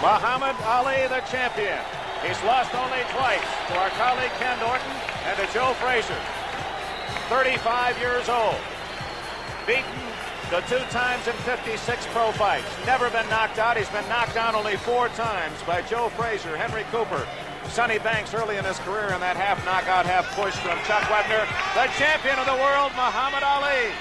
Muhammad Ali, the champion. He's lost only twice, to our colleague Ken Norton and to Joe Frazier. 35 years old. Beaten the 2 times in 56 pro fights. Never been knocked out. He's been knocked down only 4 times by Joe Frazier, Henry Cooper, Sonny Banks early in his career in that half knockout, half push from Chuck Webner. The champion of the world, Muhammad Ali.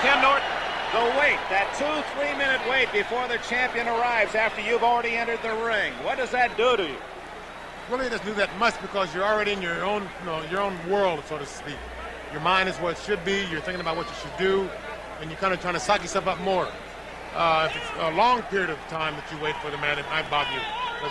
Ken Norton, the wait, that 2-3 minute wait before the champion arrives after you've already entered the ring. What does that do to you? Really doesn't do that much because you're already in your own, your own world, so to speak. Your mind is what it should be. You're thinking about what you should do, and you're kind of trying to psych yourself up more. If it's a long period of time that you wait for the man, it might bother you. But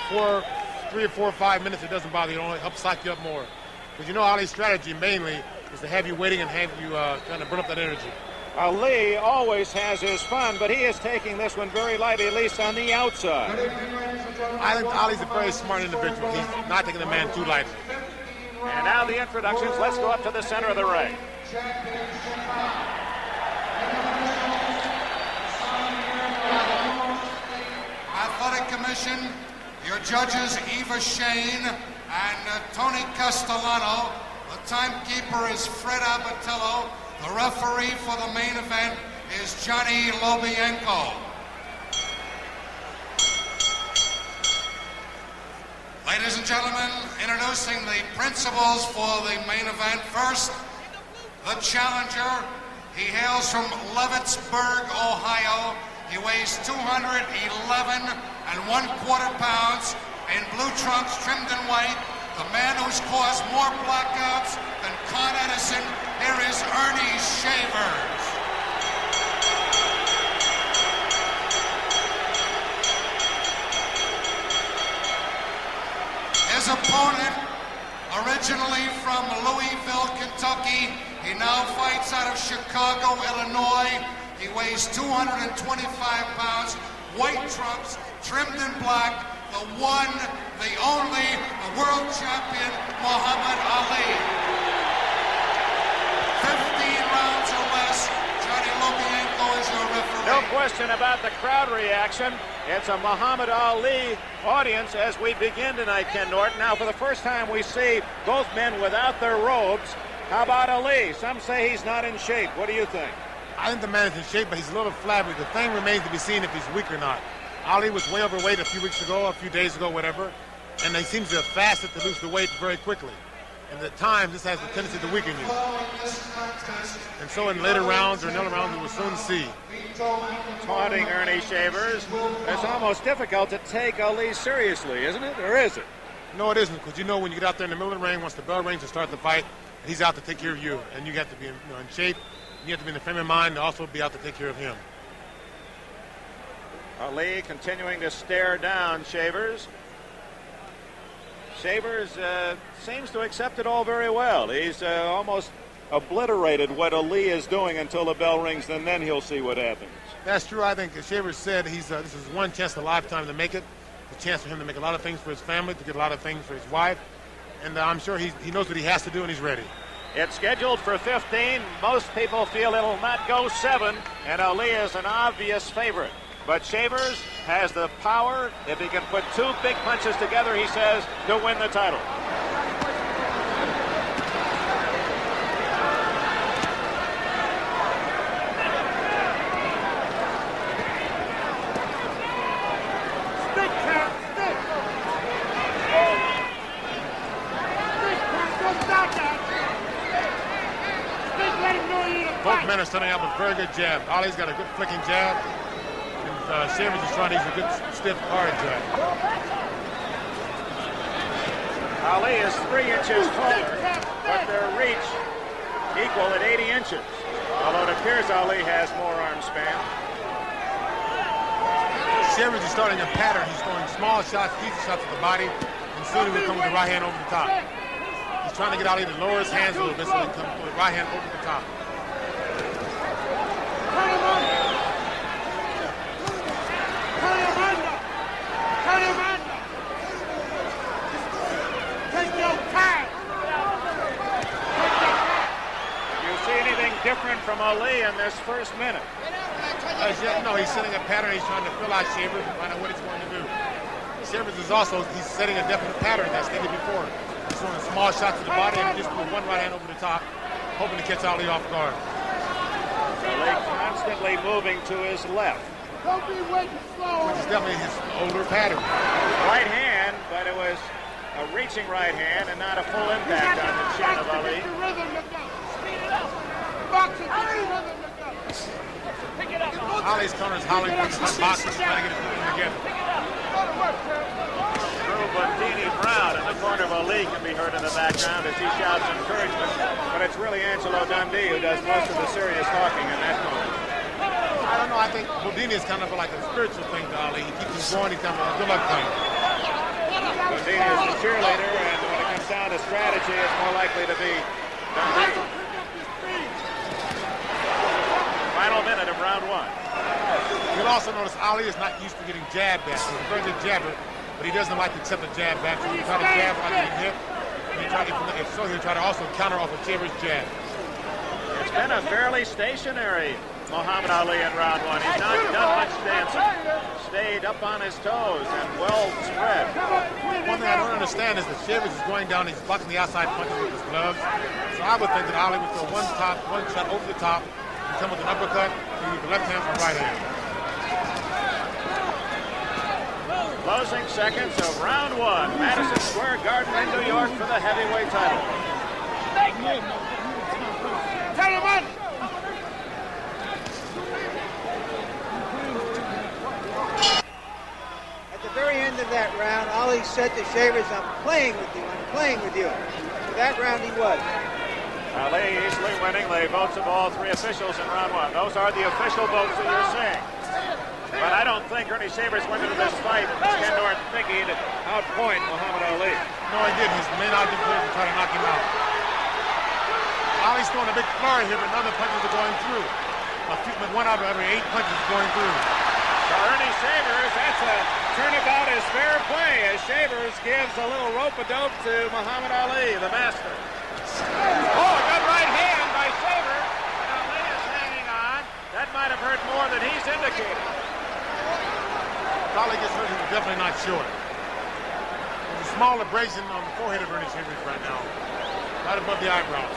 3 or 4 or 5 minutes, it doesn't bother you. It only helps psych you up more. Because you know Ali's strategy mainly is to have you waiting and have you kind of burn up that energy. Ali always has his fun, but he is taking this one very lightly, at least on the outside. I think Ali's a very smart individual. He's not taking the man too lightly. And now the introductions. Let's go up to the center of the ring. Athletic Commission, your judges Eva Shane and Tony Castellano. The timekeeper is Fred Abatello. The referee for the main event is Johnny Lobienko. Ladies and gentlemen, introducing the principals for the main event. First, the challenger. He hails from Leavittsburg, Ohio. He weighs 211 1/4 pounds in blue trunks trimmed in white. The man who's caused more blackouts than Con Edison. Here is Earnie Shavers. His opponent, originally from Louisville, Kentucky, he now fights out of Chicago, Illinois. He weighs 225 pounds, white trunks, trimmed in black, the one, the only, the world champion, Muhammad Ali. 15 rounds or less. Johnny Lobienko is your referee. No question about the crowd reaction. It's a Muhammad Ali audience as we begin tonight, Ken Norton. Now, for the first time, we see both men without their robes. How about Ali? Some say he's not in shape. What do you think? I think the man is in shape, but he's a little flabby. The thing remains to be seen if he's weak or not. Ali was way overweight a few weeks ago, a few days ago, whatever, and he seems to have fasted to lose the weight very quickly. And at times, this has the tendency to weaken you. And so in later rounds or another rounds, we will soon see. Taunting Earnie Shavers. It's almost difficult to take Ali seriously, isn't it? Or is it? No, it isn't, because you know when you get out there in the middle of the ring, once the bell rings to start the fight, he's out to take care of you. And you have to be in shape. You have to be in the frame of mind to also be out to take care of him. Ali continuing to stare down Shavers. Shavers seems to accept it all very well. He's almost obliterated what Ali is doing until the bell rings, and then he'll see what happens. That's true. I think as Shavers said, this is one chance in a lifetime to make it. It's a chance for him to make a lot of things for his family, to get a lot of things for his wife. And I'm sure he knows what he has to do, and he's ready. It's scheduled for 15. Most people feel it'll not go 7, and Ali is an obvious favorite. But Shavers has the power, if he can put 2 big punches together, he says, to win the title. Both men are starting out with very good jab. Ali's got a good flicking jab. And Shavers is trying to use a good, stiff, hard jab. Ali is 3 inches taller, but their reach equal at 80 inches. Although it appears Ali has more arm span. Shavers is starting a pattern. He's throwing small shots, easy shots at the body, and soon he will come with the right hand over the top. He's trying to get Ali to lower his hands a little bit so he can come with the right hand over the top. different from Ali in this first minute? No, he's setting a pattern. He's trying to fill out Shavers and find out what he's going to do. Shavers is also, he's setting a definite pattern that's stated before. He's throwing small shots to the body and just put one right hand over the top, hoping to catch Ali off guard. Ali constantly moving to his left. Which is definitely his older pattern. Right hand, but it was a reaching right hand and not a full impact on the chin of Ali. Ali's corner is howling from boxing, trying to get his moving together. Drew Bundini Brown in the corner of Ali can be heard in the background as he shouts encouragement, but it's really Angelo Dundee who does most of the serious talking in that corner. I don't know, I think Bundini is kind of like a spiritual thing to Ali. He keeps him going, he's kind of a good luck thing. Bundini is the cheerleader, and when it comes down to strategy, it's more likely to be Dundee. Final minute of round one. You'll also notice Ali is not used to getting jabbed at. He's a very good jabber, but he doesn't like to accept a jab back. So he try to jab like he hit. If so, he'll try to also counter off a Shavers jab. It's been a fairly stationary Muhammad Ali in round one. He's not done much dancing. Stayed up on his toes and well spread. One thing I don't understand is that Shavers is going down, he's blocking the outside punches with his gloves. So I would think that Ali would throw one shot over the top, and come with an uppercut, and use the left hand for right hand. Closing seconds of round one. Madison Square Garden in New York for the heavyweight title. At the very end of that round, Ali said to Shavers, "I'm playing with you, I'm playing with you." For that round he was. Ali easily winning the votes of all three officials in round one. Those are the official votes that you're seeing. But I don't think Earnie Shavers went into this fight Ken Norton thinking he'd outpoint Muhammad Ali. No, he didn't. His main object was to try to knock him out. Ali's throwing a big flurry here, but none of the punches are going through. One out of every 8 punches is going through. For Earnie Shavers, that's a turnabout is fair play as Shavers gives a little rope-a-dope to Muhammad Ali, the master. Oh, a good right hand by Shavers. Ali is hanging on. That might have hurt more than he's indicated. Ali gets hurt, he's definitely not short. There's a small abrasion on the forehead of Earnie Shavers right now, right above the eyebrows.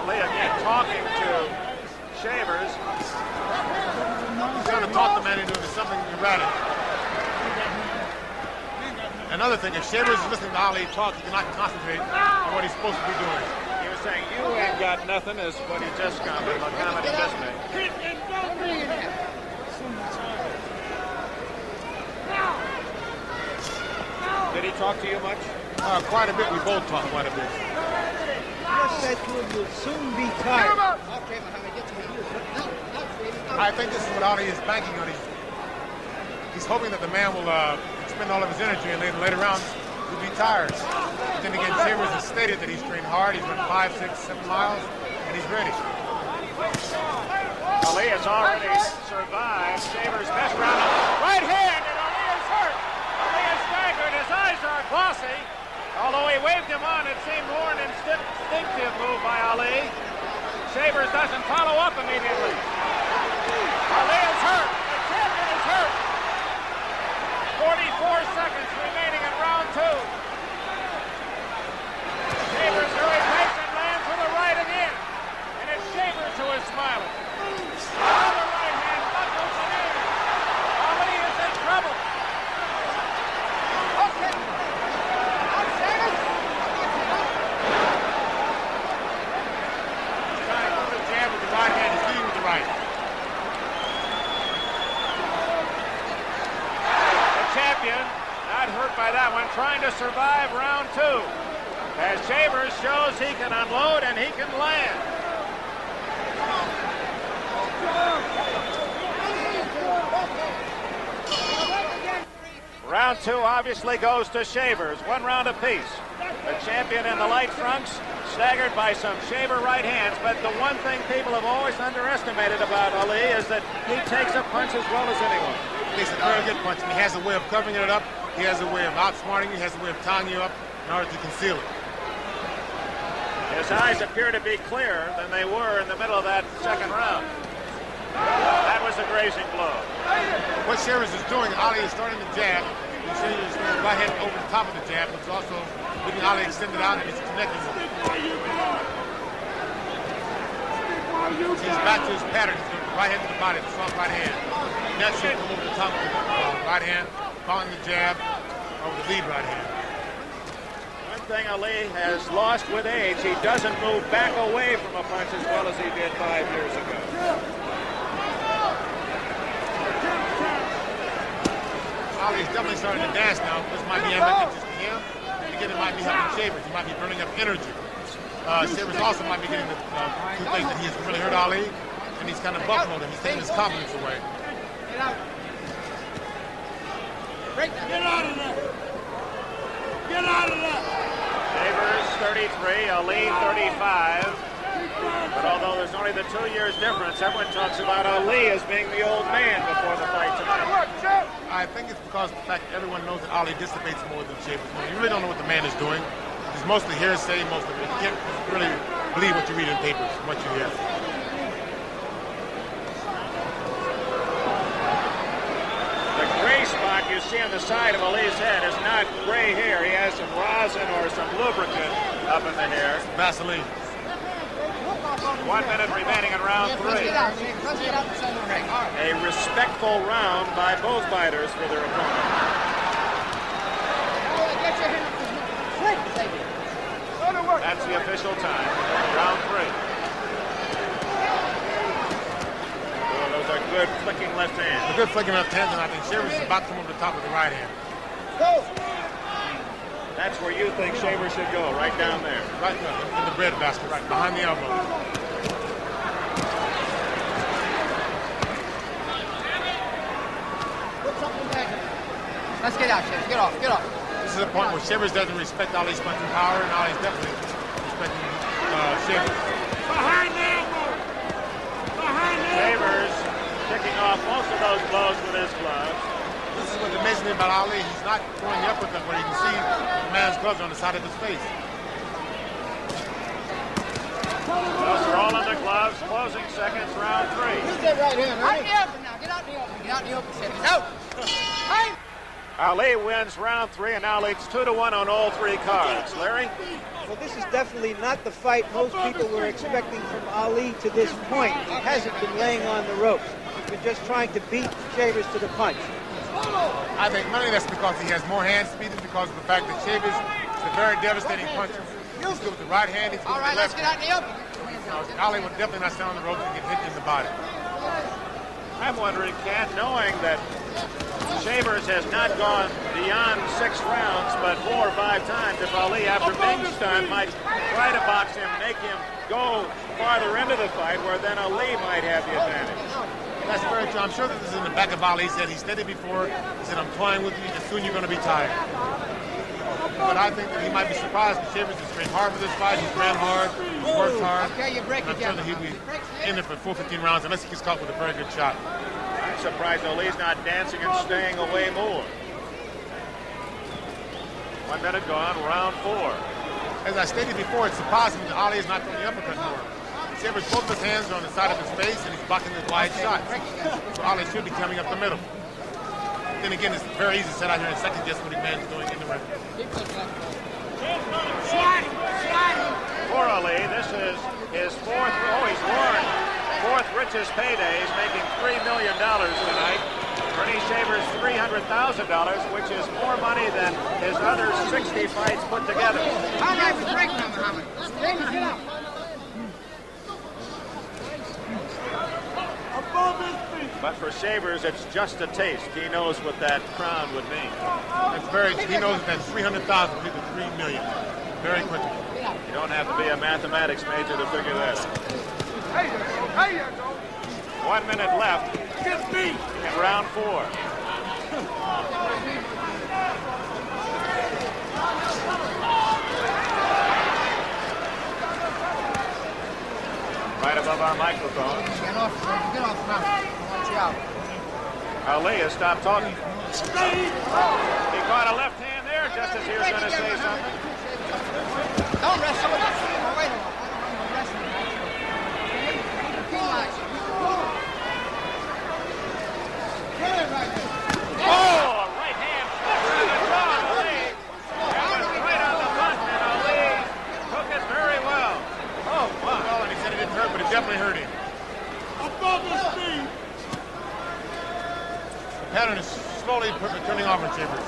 Ali again talking to Shavers. He's trying to talk the man into something erratic. Another thing, if Shavers is listening to Ali talk, he cannot concentrate on what he's supposed to be doing. He was saying, "You ain't got nothing," is what he just commented, a comment he just made. Did he talk to you much? Quite a bit. We both talk quite a bit. Just said to him, "You'll soon be tired." Okay, Muhammad, get to me. I think this is what Ali is banking on. He's hoping that the man will expend all of his energy and then later rounds he'll be tired. But then again, Shavers has stated that he's trained hard. He's run 5, 6, 7 miles, and he's ready. Ali has already survived Shavers' best round. Right hand, and Ali is hurt. Ali is staggered. His eyes are glossy. Although he waved him on, it seemed more an instinctive move by Ali. Shavers doesn't follow up immediately. Ali is hurt. The champion is hurt. 44 seconds remaining in round two. Shavers very patient, lands with a right again. And it's Shavers who is smiling. Another right hand buckles again. Ali is in trouble. Okay. He's trying to go to the jab with the right hand. He's leading with the right. Champion, not hurt by that one, trying to survive round two. As Shavers shows he can unload and he can land. Round two obviously goes to Shavers, 1 round apiece. The champion in the light trunks staggered by some Shaver right hands, but the one thing people have always underestimated about Ali is that he takes a punch as well as anyone. He takes a very good punch, and he has a way of covering it up. He has a way of outsmarting you. He has a way of tying you up in order to conceal it. His eyes appear to be clearer than they were in the middle of that second round. That was a grazing blow. What Shavers is doing, Ali is starting to jab. Shavers is throwing right hand over the top of the jab, which is also making Ali extend it out and it's connecting with it. He's back to his pattern. He's going right hand to the body, the soft right hand. Naturally come over the top of the right hand, following the jab over the lead right hand. One thing Ali has lost with age, he doesn't move back away from a punch as well as he did 5 years ago. Ali's definitely starting to dance now. This might be advantageous to him. Again, it might be helping Shavers. He might be burning up energy. Shavers also might be getting the two things that he has really hurt Ali, and he's kind of buckling him. He's taking his confidence away. Get out. Get out of there. Get out of there. Shavers 33, Ali 35. But although there's only the 2 years difference, everyone talks about Ali as being the old man before the fight tonight. I think it's because of the fact that everyone knows that Ali dissipates more than Shavers. You really don't know what the man is doing. It's mostly hearsay, most of it. You can't really believe what you read in papers, what you hear. The gray spot you see on the side of Ali's head is not gray hair. He has some rosin or some lubricant up in the hair. Vaseline. 1 minute remaining in round 3. A respectful round by both fighters for their opponent. That's the official time. Round 3. Oh, those are good flicking left hands. A good flicking left hand, and I think Shavers is about to come over the top of the right hand. That's where you think Shavers should go, right down there. Right in the bread basket, right behind the elbow. Let's get out, Shavers. Get off, get off. This is a point where Shavers doesn't respect Ali's punching power, and Ali's definitely respecting Shavers. Behind the elbow. Behind the elbow. Shavers picking off most of those blows with his gloves. This is what's amazing about Ali. He's not throwing the uppercut where you can see the man's gloves on the side of his face. Those are all in the gloves. Closing seconds, round 3. Use that right hand, right? Out in the open now. Get out in the open. Get out in the open, Shavers. Out. Hey. Ali wins round 3 and now leads 2-1 on all 3 cards. Larry? Well, this is definitely not the fight most people were expecting from Ali to this point. He hasn't been laying on the ropes. He's been just trying to beat Shavers to the punch. I think mainly that's because he has more hand speed, and because of the fact that Shavers is a very devastating puncher. He's good with the right hand, he's good with the left hand. All right, let's get out in the open. Ali would definitely not stand on the ropes and get hit in the body. I'm wondering, Ken, knowing that Shavers has not gone beyond 6 rounds, but 4 or 5 times, if Ali, after being stunned, might try to box him, make him go farther into the fight, where then Ali might have the advantage. That's very true. I'm sure that this is in the back of Ali. He said he stated before, he said, I'm toying with you, and soon you're going to be tired. But I think that he might be surprised that Shavers has trained hard for this fight. He's ran hard, he's worked hard. Okay, you break it down. I'm sure that he'll be in there for full 15 rounds unless he gets caught with a very good shot. I'm surprised Ali's not dancing and staying away more. 1 minute gone, round 4. As I stated before, it's surprising that Ali is not throwing the uppercut more. Shavers, both of his hands are on the side of his face, and he's blocking the wide shot. So Ali should be coming up the middle. Then again, it's very easy to sit out here and second guess what the man's doing in the ring. For Ali, this is his he's won 4th richest payday. He's making $3 million tonight. Earnie Shavers $300,000, which is more money than his other 60 fights put together. All right, we're breaking now, Muhammad. Shavers, get out. But for Shavers, it's just a taste. He knows what that crown would mean. He knows that 300,000 will be the 3 million very quickly. You don't have to be a mathematics major to figure that out. 1 minute left in round 4. right above our microphone. Get off now. Watch out. Ali has stopped talking. He caught a left hand there just as he was going to say something. Don't wrestle with us. Wait a minute. Oh, a right hand to the jaw of Ali. That was right on the button, and Ali took it very well. Oh, wow. Well, and he said it didn't hurt, but it definitely hurt him. Above his feet. The pattern is slowly turning off on Shavers.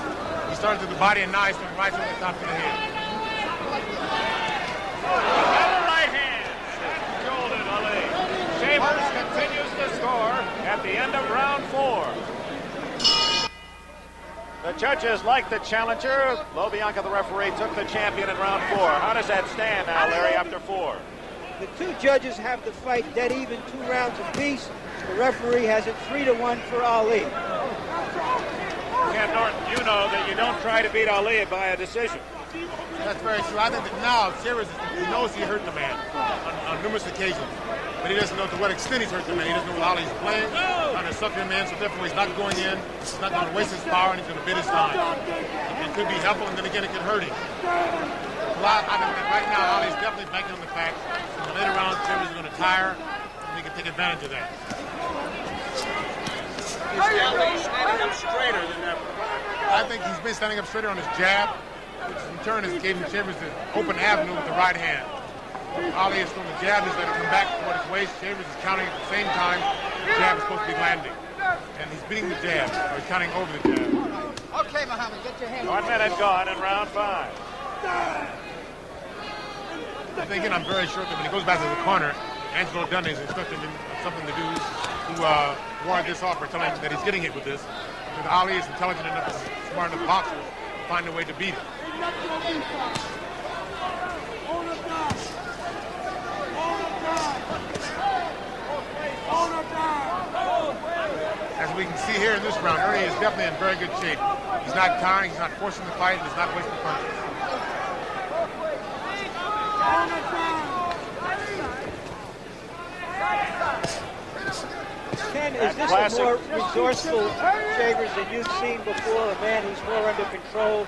He started to the body, and now he's going right to the top of the head. Another right hand. Golden Ali. Shavers continues to score at the end of round 4. The judges like the challenger. Lobianca, the referee, took the champion in round 4. How does that stand now, Larry, after 4? The two judges have the fight dead even, 2 rounds apiece. The referee has it 3-1 for Ali. Ken Norton, you know that you don't try to beat Ali by a decision. That's very true. I think that now Shavers, he knows he hurt the man on numerous occasions. But he doesn't know to what extent he's hurt the man. He doesn't know how he's playing, trying to suck him in, so therefore he's not going in. He's not going to waste his power, and he's going to bid his time. It could be helpful, and then again, it could hurt him. I think that right now, Ali's definitely banking on the fact that in the later rounds, Shavers is going to tire, and he can take advantage of that. Is Ali standing up straighter than ever? I think he's been standing up straighter on his jab, which in turn has given Shavers the open avenue with the right hand. Ali is throwing the jab, he's letting it come back toward his waist. Shavers is counting at the same time the jab is supposed to be landing. And he's beating the jab, or he's counting over the jab. Okay, Muhammad, get your hand. 1 minute gone in round 5. I think, again, I'm very sure that when he goes back to the corner, Angelo Dundee is instructing him something to do to ward this off, or telling him that he's getting hit with this. Because Ali is intelligent enough and smart enough boxer to find a way to beat him. As we can see here in this round, Earnie is definitely in very good shape. He's not tiring, he's not forcing the fight, and he's not wasting punches. Ken, is this a more resourceful Shavers than you've seen before? A man who's more under control?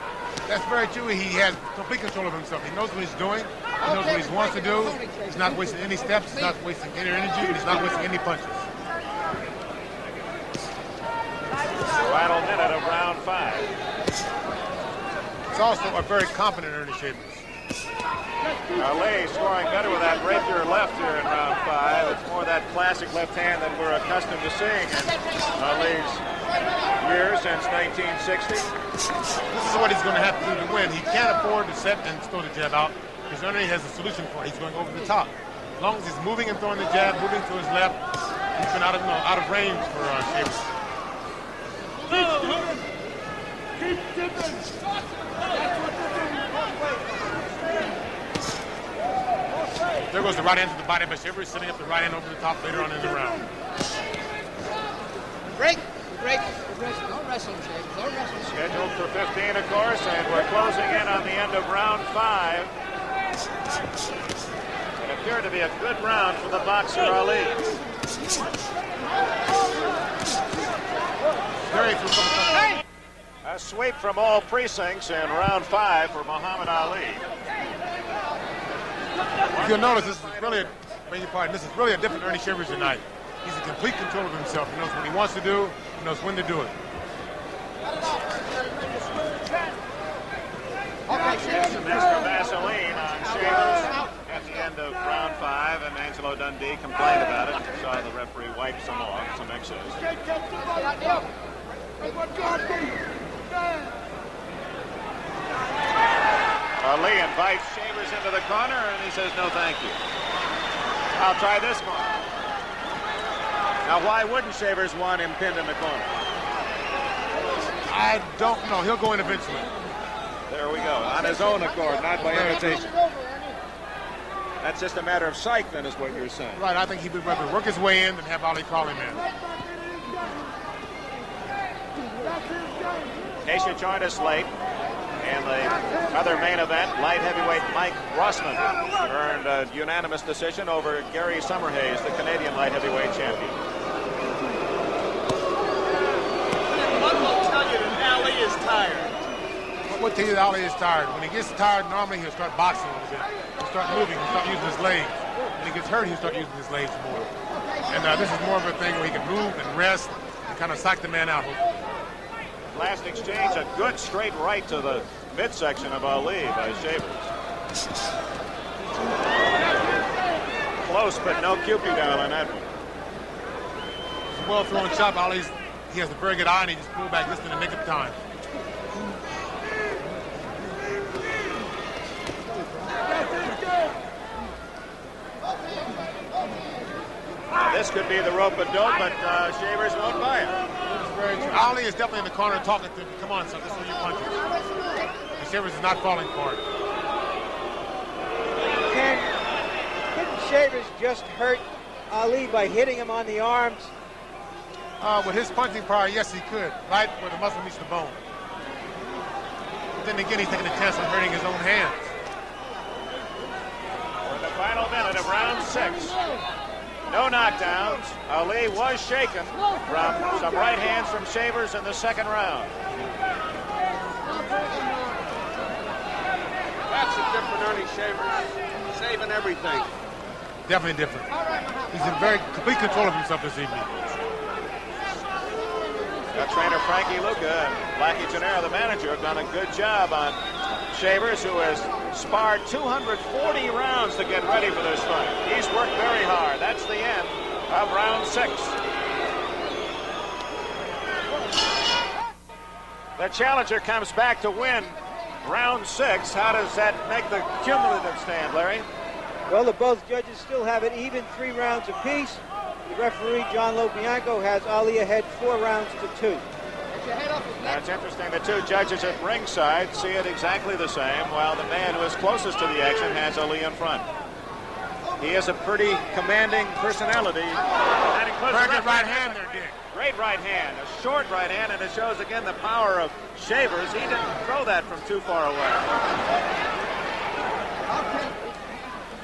That's very true. He has complete control of himself. He knows what he's doing. He knows what he wants to do. He's not wasting any steps. He's not wasting any energy. And he's not wasting any punches. Final minute of round 5. It's also a very confident Earnie Shavers. Ali scoring better with that rapier left here in round 5. It's more that classic left hand that we're accustomed to seeing in Ali's years since 1960. This is what he's going to have to do to win. He can't afford to set and throw the jab out because Earnie has a solution for it. He's going over the top. As long as he's moving and throwing the jab, moving to his left, he's been out of range for Shavers. Keep dipping. There goes the right hand to the body, but Shavers setting up the right hand over the top later on in the round. Break. Don't wrestle, Shavers. Don't wrestle. Scheduled for 15, of course, and we're closing in on the end of round 5. It appeared to be a good round for the boxer Ali. A sweep from all precincts in round 5 for Muhammad Ali. If you'll notice, this is really a different Earnie Shavers tonight. He's in complete control of himself. He knows what he wants to do. He knows when to do it. Some extra Vaseline on Shavers at the end of round 5, and Angelo Dundee complained about it. Saw the referee wipe some off, some excess. Ali invites Shavers into the corner, and he says, no, thank you. I'll try this corner. Now, why wouldn't Shavers want him pinned in the corner? I don't know. He'll go in eventually. There we go. On his own accord, not by invitation. That's just a matter of psych, then, is what you're saying. Right. I think he would rather work his way in than have Ali call him in. In case you joined us late, In the other main event, light heavyweight Mike Rossman earned a unanimous decision over Gary Summerhays, the Canadian light heavyweight champion. What will tell you that Ali is tired? What will tell you that Ali is tired? When he gets tired, normally he'll start boxing a little bit. He'll start moving, he'll start using his legs. When he gets hurt, he'll start using his legs more. And this is more of a thing where he can move and rest and kind of psych the man out. Last exchange, a good straight right to the midsection of Ali by Shavers. Close, but no Cupid down on that one. It's a well-thrown shot. He has a very good eye, and he just pulled back just in the nick of time. Now, this could be the rope-a-dope, but Shavers won't buy it. Ali is definitely in the corner talking to him. Come on, son, this is where you punch it. And Shavers is not falling for it. Couldn't Shavers just hurt Ali by hitting him on the arms? With his punching power, yes, he could. Right where the muscle meets the bone. But then again, he's taking a chance on hurting his own hands. For the final minute of round 6. No knockdowns. Ali was shaken from some right hands from Shavers in the second round. That's a different Earnie Shavers. Saving everything. Definitely different. He's in very complete control of himself this evening. Trainer Frankie Luca and Blackie Gennaro, the manager, have done a good job on Shavers, who has sparred 240 rounds to get ready for this fight. He's worked very hard. That's the end of round 6. The challenger comes back to win round 6. How does that make the cumulative stand, Larry? Well, both judges still have it even, 3 rounds apiece. The referee, John Lobianco, has Ali ahead 4 rounds to 2. That's interesting. The two judges at ringside see it exactly the same, while the man who is closest to the action has Ali in front. He has a pretty commanding personality. That includes very good right hand there, Dick. Great right hand, a short right hand, and it shows again the power of Shavers. He didn't throw that from too far away.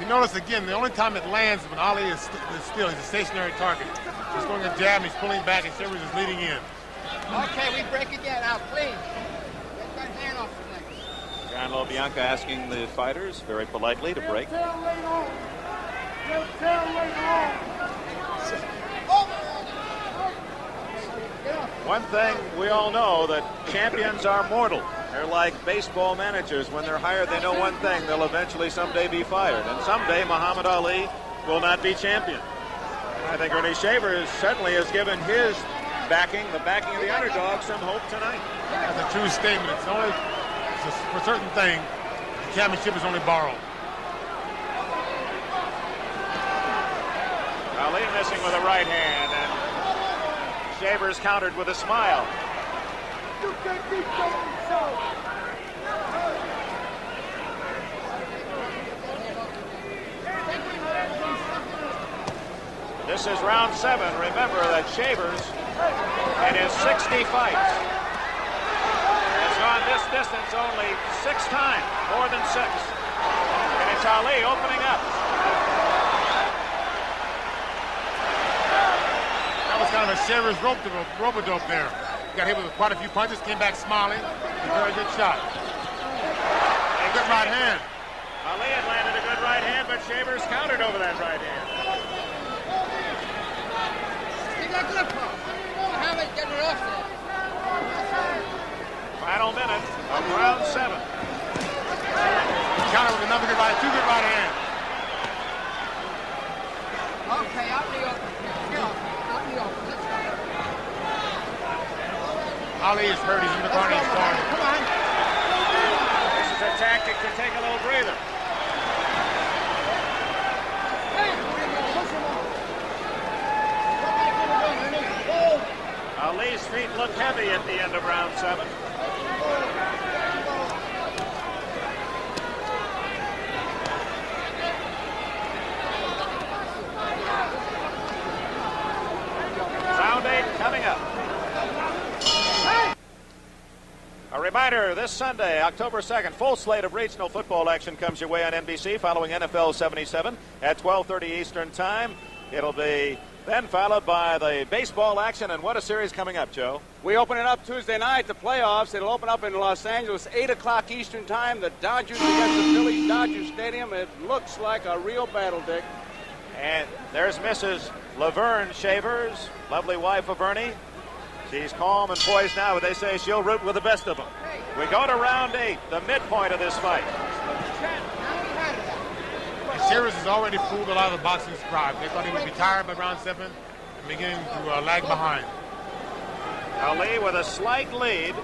You notice again, the only time it lands when Ali is still, he's a stationary target. He's going to jab, and he's pulling back, and Shavers is leading in. Okay, we break again. Now, please. Get that hand off the neck. John Lobianco asking the fighters very politely to break. One thing we all know, that champions are mortal. They're like baseball managers. When they're hired, they know one thing: they'll eventually someday be fired. And someday Muhammad Ali will not be champion. I think Earnie Shavers certainly has given his backing, the backing of the underdog, some hope tonight. That's a true statement. It's for certain thing, the championship is only borrowed. Ali missing with a right hand, and Shavers countered with a smile. You can't beat yourself. This is round 7. Remember that Shavers, in his 60 fights, has gone this distance only 6 times, more than 6. And it's Ali opening up. That was kind of a Shavers rope-a-dope there. He got hit with quite a few punches, came back smiling. A very good shot. A good right hand. Ali had landed a good right hand, but Shavers countered over that right hand. Final minute of round 7. Counter with another good right, 2 good right hands. Okay, out in the open. Out in the open. Let's go. Ali is hurt. He's in the corner. He's starting. Come on. This is a tactic to take a little breather. Ali's feet look heavy at the end of round 7. Round 8 coming up. A Reminder, this Sunday, October 2nd, full slate of regional football action comes your way on NBC following NFL 77 at 12:30 Eastern Time. It'll be then followed by the baseball action, and what a series coming up, Joe. We open it up Tuesday night, the playoffs. It'll open up in Los Angeles, 8 o'clock Eastern Time. The Dodgers against the Phillies, Dodger Stadium. It looks like a real battle, Dick. And there's Mrs. Laverne Shavers, lovely wife of Earnie. She's calm and poised now, but they say she'll root with the best of them. We go to round 8, the midpoint of this fight. Shavers has already fooled a lot of the boxing scribes. They thought he would be tired by round 7 and beginning to lag behind. Ali with a slight lead.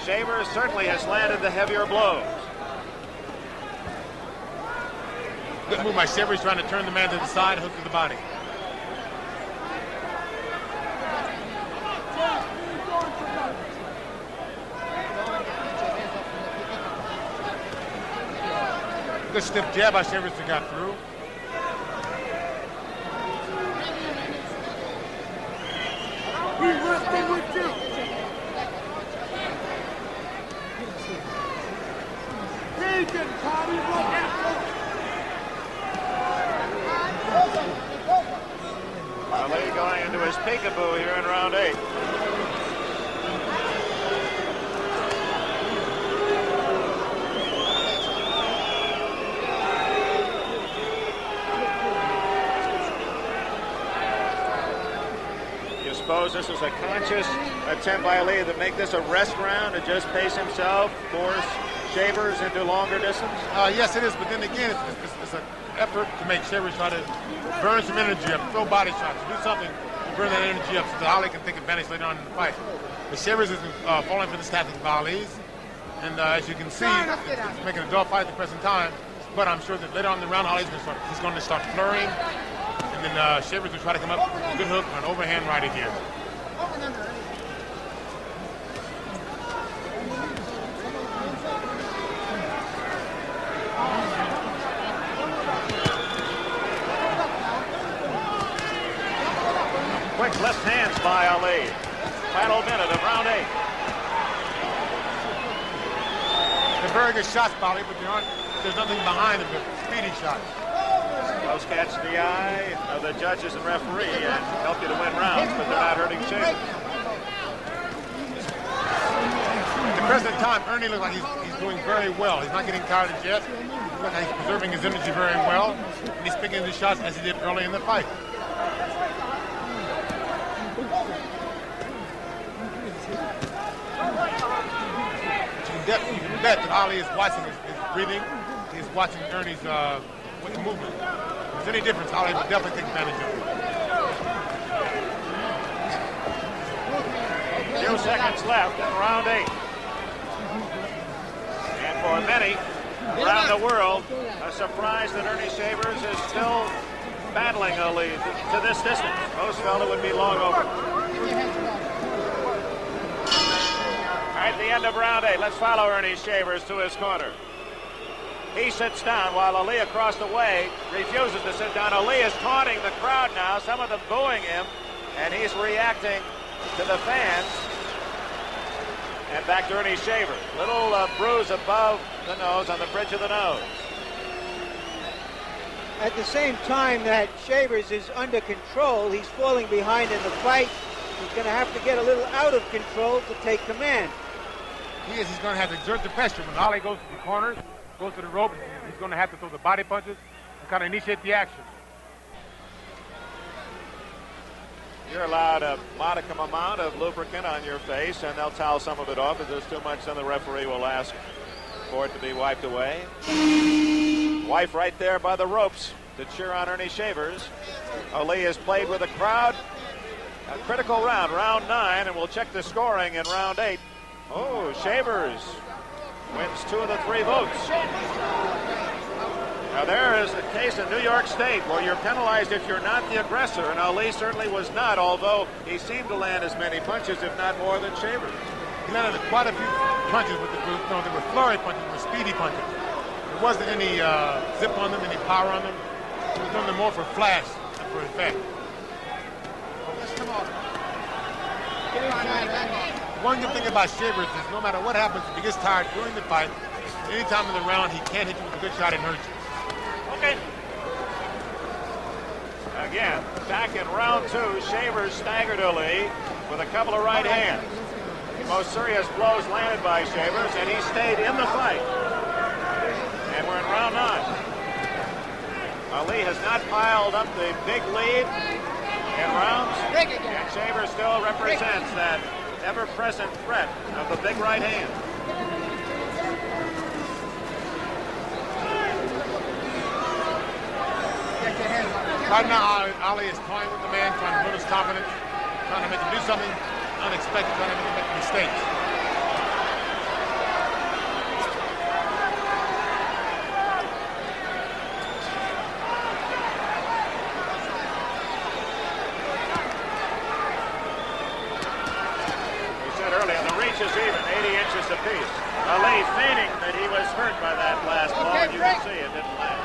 Shavers certainly has landed the heavier blows. Good move by Shavers, trying to turn the man to the side, hook to the body. Good stiff jab by Shavers that got through. Ali going into his peekaboo here in round 8. Suppose this is a conscious attempt by Ali to make this a rest round, to just pace himself, force Shavers into longer distance? Yes, it is, but then again, it's an effort to make Shavers try to burn some energy up, throw body shots, do something to burn that energy up so that Ali can take advantage later on in the fight. But Shavers isn't falling for the tactics of Ali's, and as you can see, it's making a dull fight at the present time, but I'm sure that later on in the round, he's going to start flurrying. And then Shavers will try to come up with a good hook or an overhand right again. Quick left hands by Ali. Final minute of round 8. They're very good shots, Bali, but there's nothing behind them but speedy shots. Those catch the eye of the judges and referee and help you to win rounds, but they're not hurting Shavers. At the present time, Earnie looks like he's doing very well. He's not getting tired as yet. He looks like he's preserving his energy very well, and he's picking his shots as he did early in the fight. But you can bet that Ali is watching his breathing. He's watching Earnie's movement. If there's any difference, Ali will definitely take advantage of it. 2 seconds left in round 8. And for many around the world, a surprise that Earnie Shavers is still battling Ali to this distance. Most felt it would be long over. At the end of round 8, let's follow Earnie Shavers to his corner. He sits down while Ali across the way refuses to sit down. Ali is taunting the crowd now, some of them booing him, and he's reacting to the fans. And back to Earnie Shavers. Little bruise above the nose, on the bridge of the nose. At the same time that Shavers is under control, he's falling behind in the fight. He's going to have to get a little out of control to take command. He's going to have to exert the pressure. When Ali goes to the corners, goes to the rope, he's going to have to throw the body punches and kind of initiate the action. You're allowed a modicum amount of lubricant on your face, and they'll towel some of it off. If there's too much, then the referee will ask for it to be wiped away. Wife right there by the ropes to cheer on Earnie Shavers. Ali has played with the crowd. A critical round, round 9, and we'll check the scoring in round 8. Oh, Shavers wins 2 of the 3 votes. Now there is a case in New York State where you're penalized if you're not the aggressor, and Ali certainly was not, although he seemed to land as many punches, if not more, than Shavers. He landed quite a few punches with they were flurry punches, they were speedy punches. There wasn't any zip on them, any power on them. He was doing them more for flash than for effect. one good thing about Shavers is no matter what happens, if he gets tired during the fight, any time in the round, he can't hit you with a good shot and hurt you. Okay. Again, back in round 2, Shavers staggered Ali with a couple of right hands. The most serious blows landed by Shavers, and he stayed in the fight. And we're in round 9. Ali has not piled up the big lead in rounds, and Shavers still represents that ever-present threat of the big right hand. Right now, Ali is toying with the man, trying to build his confidence, trying to make him do something unexpected, trying to make him make mistakes. We said earlier, the reach is even, 80 inches apiece. Ali feigning that he was hurt by that last ball, and you can see it didn't land.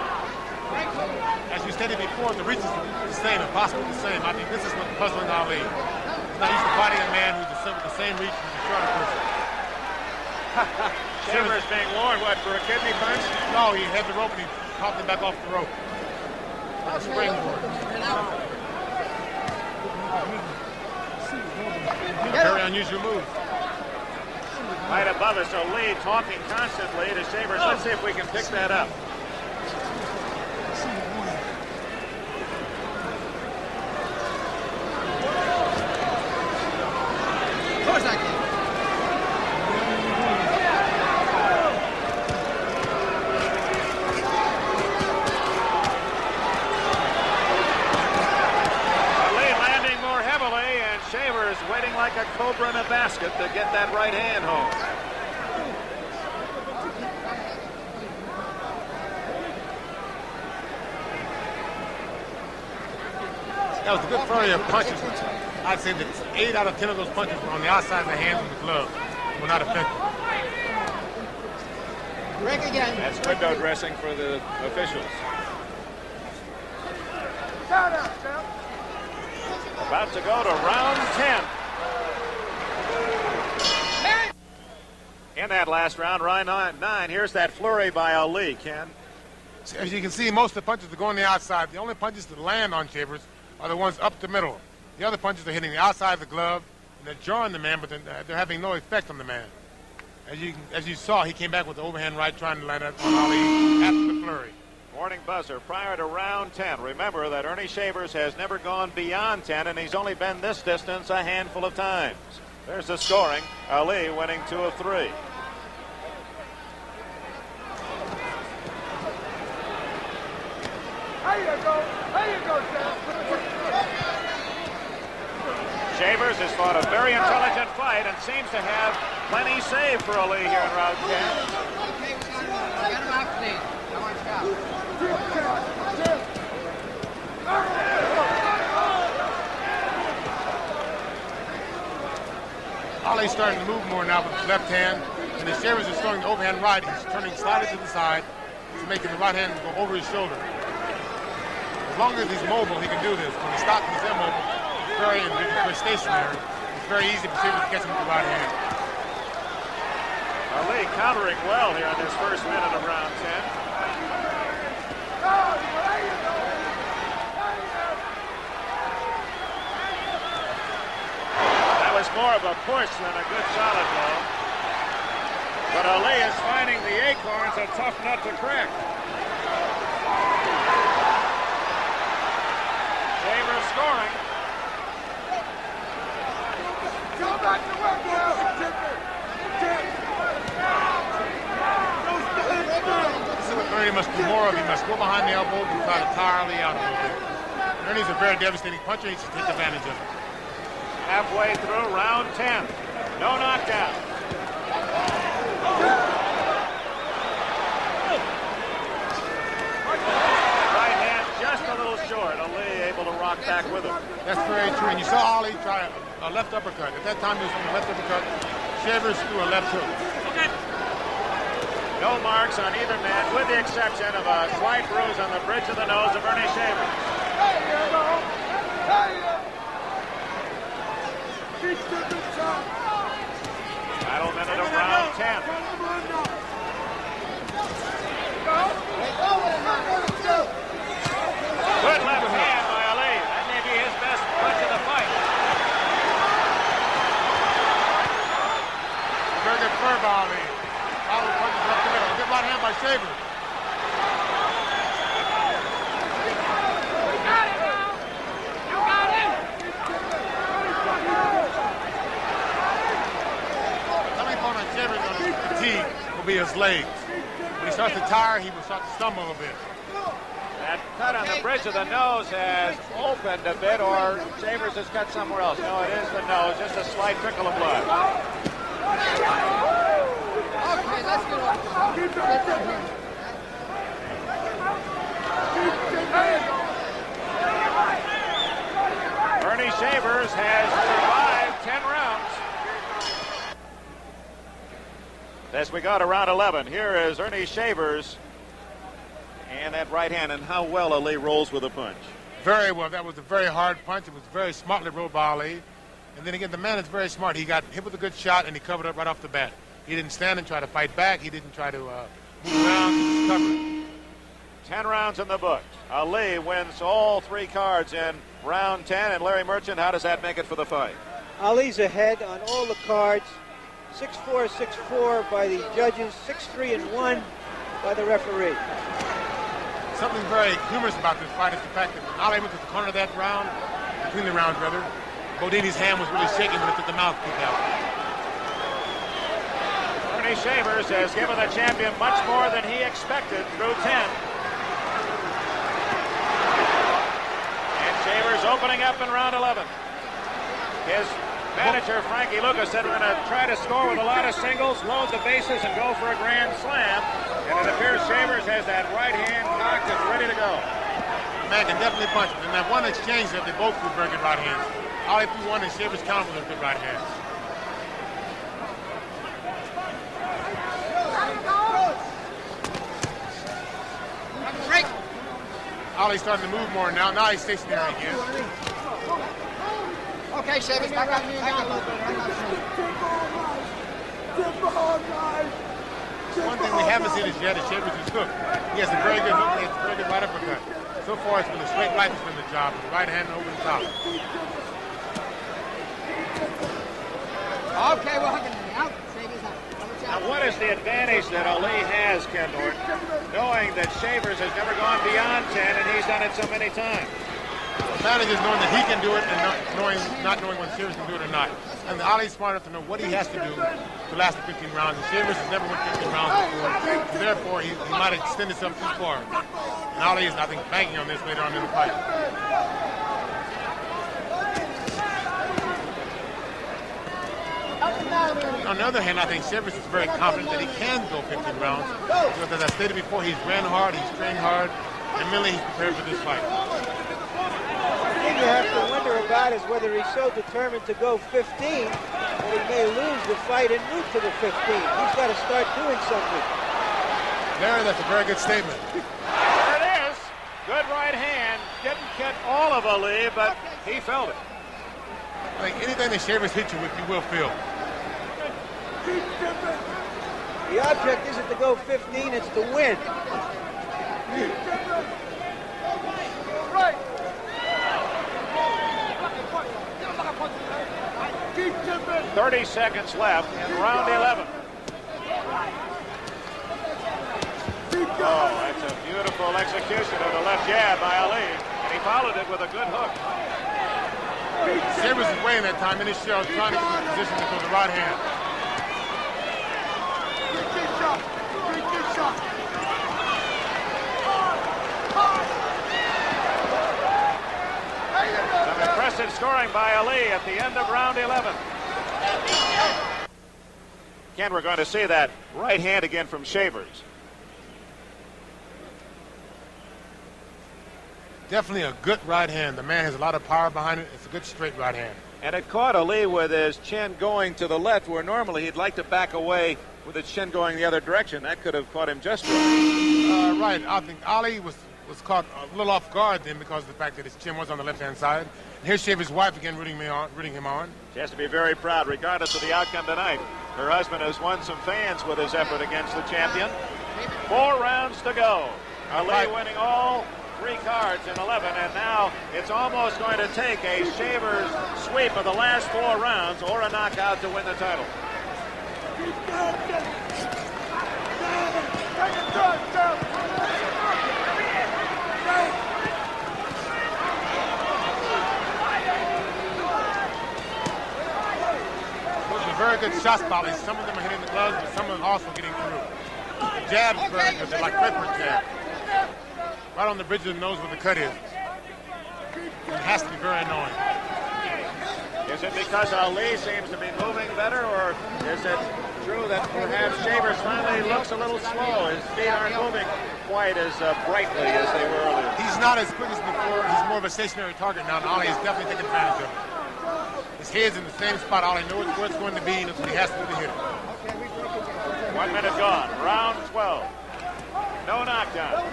As you stated before, the reach is the same, and possibly the same. I think this is what's puzzling Ali. He's not used to fighting a man who's the same reach as a shorter person. Shavers being warned, what, for a kidney punch? No, he had the rope and he popped him back off the rope. Like a springboard. Very unusual move. Right above us, Ali talking constantly to Shavers. Let's see if we can pick that up. Of course I can. Ali landing more heavily, and Shavers waiting like a cobra in a basket to get that right hand home. That was a good flurry of punches. I'd say that 8 out of 10 of those punches were on the outside of the hands and the glove. Were not effective. Break again. That's window dressing for the officials. About to go to round 10. In that last round, round 9, here's that flurry by Ali, Ken. As you can see, most of the punches are going the outside. The only punches that land on Shavers are the ones up the middle. The other punches are hitting the outside of the glove, and they're jarring the man, but they're having no effect on the man. As you saw, he came back with the overhand right, trying to land it on Ali after the flurry. Warning buzzer prior to round 10. Remember that Ernie Shavers has never gone beyond 10, and he's only been this distance a handful of times. There's the scoring. Ali winning 2 of 3. Shavers has fought a very intelligent fight and seems to have plenty saved for Ali here in round 10. Okay, get him out clean. I want to shout. Ali's starting to move more now with his left hand, and as Shavers is throwing the overhand right, he's turning slightly to the side, he's making the right hand go over his shoulder. As long as he's mobile, he can do this. When he stops and he's immobile, very stationary. It's very easy for Shavers to catch him with the right hand. Ali countering well here in this first minute of round 10. That was more of a push than a good solid blow. But Ali is finding the acorns a tough nut to crack. Shavers scoring. This is what Earnie must do more of. He must go behind the elbow and try to tire Ali out a little bit. Ernie's a very devastating puncher. He should take advantage of it. Halfway through round 10. No knockdown. Right hand just a little short. Ali able to rock back with him. That's very true. And you saw Ali try a left uppercut. At that time, he was on the left uppercut. Shavers threw a left hook. Okay. No marks on either man, with the exception of a slight bruise on the bridge of the nose of Ernie Shavers. Final minute of round 10. Good left hand by Ali. That may be his best punch of the fight. Very good curve by Ali. Ali punches left to middle. Good right hand by Shavers. Coming on Shavers on his fatigue will be his legs. When he starts to tire, he will start to stumble a bit. That cut on the bridge of the nose has opened a bit, or Shavers has cut somewhere else. No, it is the nose, just a slight trickle of blood. Okay, let's get off. Earnie Shavers has survived 10 rounds. As we go to round 11, here is Earnie Shavers. And that right hand, and how well Ali rolls with a punch. Very well. That was a very hard punch. It was very smartly rolled by Ali. And then again, the man is very smart. He got hit with a good shot, and he covered up right off the bat. He didn't stand and try to fight back. He didn't try to move around. He just covered. 10 rounds in the book. Ali wins all 3 cards in round 10. And Larry Merchant, how does that make it for the fight? Ali's ahead on all the cards. 6-4, 6-4 by the judges. 6-3 and 1 by the referee. Something very humorous about this fight is the fact that Ali went to the corner of that round, between the rounds rather. Bodini's hand was really shaking when he took the mouthpiece out. Earnie Shavers has given the champion much more than he expected through 10. And Shavers opening up in round 11. His manager, Frankie Lucas, said we're going to try to score with a lot of singles, load the bases, and go for a grand slam. And it appears Shavers has that right hand cocked and ready to go. The man can definitely punch. And that one exchange that they both threw very good right hands. Ali threw one and Shavers countered with a good right hand. Ali's starting to move more now. Now he's stationary again. Okay, Shavers, back up. One thing we haven't seen is yet is Shavers' hook. He has a very good hook. He has a very good right uppercut. So far, it's been a straight right that's been the job. The right hand over the top. Okay, we're hugging out. Shavers out. Now, what is the advantage that Ali has, Ken Norton, knowing that Shavers has never gone beyond 10 and he's done it so many times? The advantage is knowing that he can do it and not knowing when Shavers can do it or not. And Ali's smart enough to know what he has to do to last the 15 rounds. And Shavers has never went 15 rounds before. So therefore, he might extend himself too far. And Ali is, I think, banking on this later on in the fight. On the other hand, I think Shavers is very confident that he can go 15 rounds. Because as I stated before, he's ran hard, he's trained hard, and mentally he's prepared for this fight. The thing you have to wonder about is whether he's so determined to go 15 that he may lose the fight en route to the 15. He's got to start doing something. Larry, that's a very good statement. There it is. Good right hand. Didn't get all of Ali, but he felt it. Like anything that Shavers hit you with, you will feel. The object isn't to go 15, it's to win. 30 seconds left in round 11. Oh, that's a beautiful execution of the left jab by Ali, and he followed it with a good hook. Shavers is weighing that time in his shell, trying to get in position to throw the right hand. Some impressive scoring by Ali at the end of round 11. Ken, we're going to see that right hand again from Shavers. Definitely a good right hand. The man has a lot of power behind it. It's a good straight right hand. And it caught Ali with his chin going to the left, where normally he'd like to back away with his chin going the other direction. That could have caught him just right. Right. I think Ali was was caught a little off guard then because of the fact that his chin was on the left-hand side. And here's Shavers' wife again rooting him on. She has to be very proud, regardless of the outcome tonight. Her husband has won some fans with his effort against the champion. 4 rounds to go. Ali winning all 3 cards in 11, and now it's almost going to take a Shavers sweep of the last 4 rounds or a knockout to win the title. Those are very good shots, Bobby. Some of them are hitting the gloves, but some of them also getting through. The jab's very good. They're like Clifford jab. Right on the bridge of the nose where the cut is. It has to be very annoying. Is it because Ali seems to be moving better, or is it true that perhaps Shavers finally looks a little slow? His feet aren't moving quite as brightly as they were earlier. He's not as quick as before. He's more of a stationary target now, and Ali is definitely taking advantage of it. His head's in the same spot. Ali knows where it's going to be, and he has to do to hit it. 1 minute gone. Round 12. No knockdown.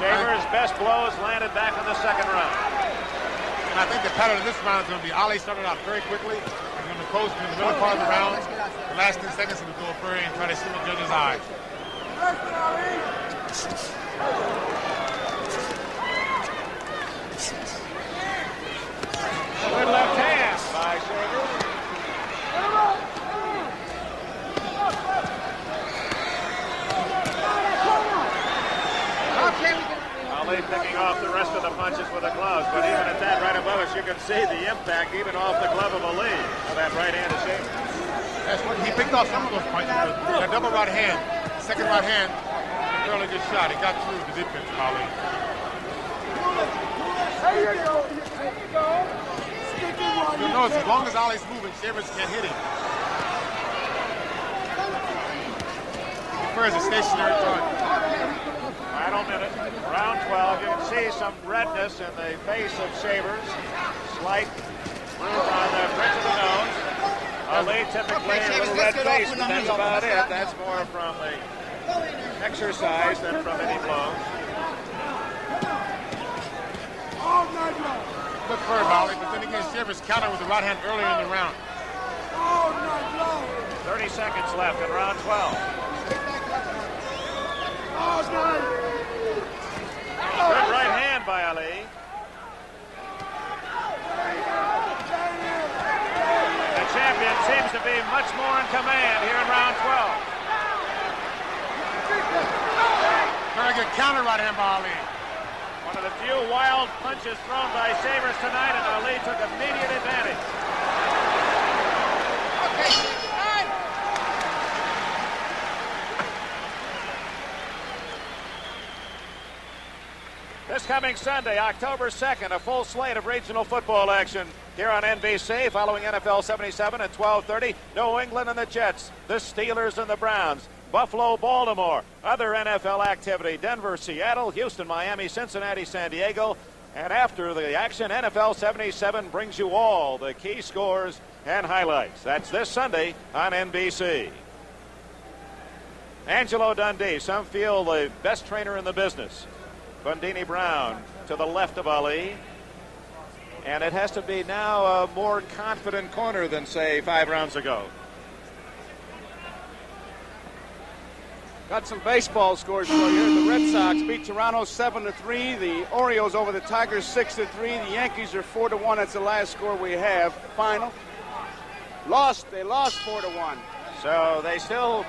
Shavers' best blows landed back in the second round. And I think the pattern of this round is going to be Ali started out very quickly. He's going to coast in the middle part of the round. The last 10 seconds, he'll go a furry and try to see the judge's eyes. Good left hand by Shavers. Ali picking off the rest of the punches with the gloves, but even at that right above us, you can see the impact even off the glove of Ali of that right hand of Shavers. That's what he picked off some of those punches. That double right hand, second right hand, a fairly good shot. He got through the defense of Ali. You'll notice as long as Ali's moving, Shavers can't hit him. He prefers a stationary target. Final minute, round 12. You can see some redness in the face of Shavers. Slight move on the bridge of the nose. Ali typically a little red face, but that's about it. That's more from the exercise than from any blow. Good for Ali, but then again, Shavers countered with the right hand earlier in the round. 30 seconds left in round 12. Good right hand by Ali. The champion seems to be much more in command here in round 12. Very good counter right hand by Ali. One of the few wild punches thrown by Shavers tonight, and Ali took immediate advantage. This coming Sunday, October 2nd, a full slate of regional football action here on NBC following NFL 77 at 12:30. New England and the Jets, the Steelers and the Browns, Buffalo, Baltimore, other NFL activity, Denver, Seattle, Houston, Miami, Cincinnati, San Diego. And after the action, NFL 77 brings you all the key scores and highlights. That's this Sunday on NBC. Angelo Dundee, some feel the best trainer in the business. Bundini Brown to the left of Ali. And it has to be now a more confident corner than, say, 5 rounds ago. Got some baseball scores for you. The Red Sox beat Toronto 7-3. The Orioles over the Tigers 6-3. The Yankees are 4-1. That's the last score we have. Final. They lost 4-1. So they still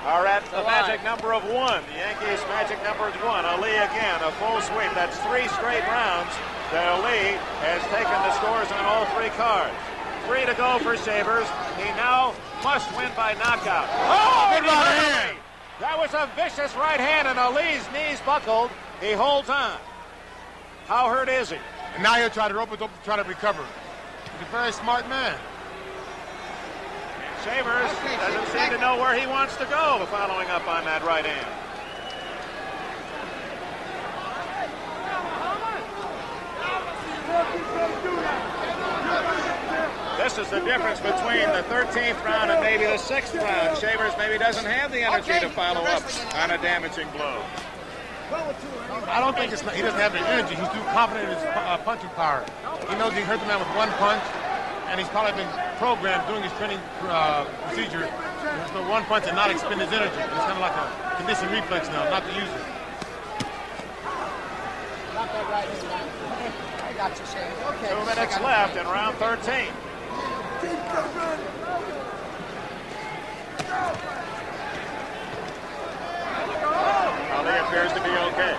are at the magic number of 1. The Yankees' magic number is 1. Ali again, a full sweep. That's 3 straight rounds that Ali has taken the scores on all 3 cards. 3 to go for Shavers. He now must win by knockout. Oh, good right hand. That was a vicious right hand, and Ali's knees buckled. He holds on. How hurt is he? And now he'll try to rope it up to try to recover. He's a very smart man. Shavers doesn't seem to know where he wants to go following up on that right hand. This is the difference between the 13th round and maybe the 6th round. Shavers maybe doesn't have the energy to follow up on a damaging blow. I don't think it's not, he doesn't have the energy. He's too confident in his punching power. He knows he hurt the man with one punch, and he's probably been programmed doing his training procedure to throw one punch and not expend his energy. It's kind of like a conditioned reflex now, not to use it. I got you, Shane. Okay. 2 minutes left in round 13. Ali appears to be okay.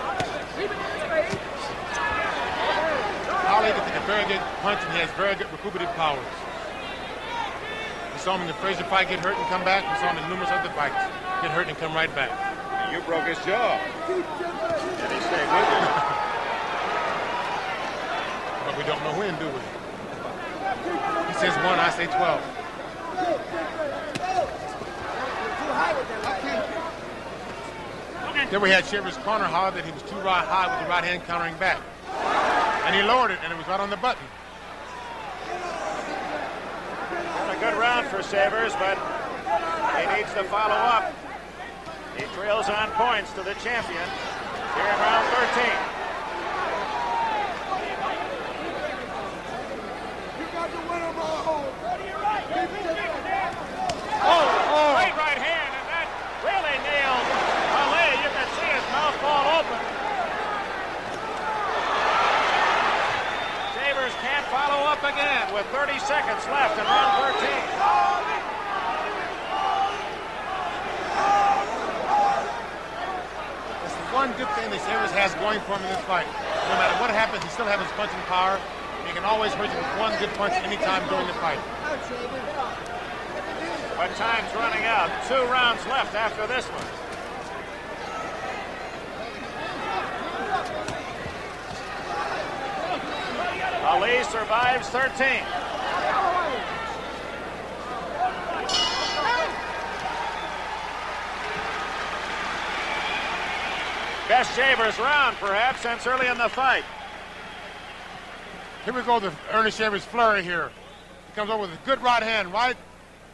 Ali can take a very good punch, and he has very good recuperative powers. We saw him in the Frazier fight get hurt and come back. We saw him in numerous other fights get hurt and come right back. You broke his jaw. And he stayed with you. But we don't know when, do we? He says 1, I say 12. Then we had Shavers' corner holler that he was too high with the right hand countering back. And he lowered it, and it was right on the button. A good round for Shavers, but he needs to follow up. He trails on points to the champion here in round 13. Oh, great right hand, and that really nailed Ali. You can see his mouth fall open. Shavers can't follow up again with 30 seconds left in round 13. That's the one good thing that Shavers has going for him in this fight. No matter what happens, he still has his punching power. He can always hurt you with one good punch anytime during the fight. But time's running out. 2 rounds left after this one. Ali survives 13. Best Shavers round, perhaps, since early in the fight. Here we go, the Earnie Shavers flurry here. He comes over with a good right hand, right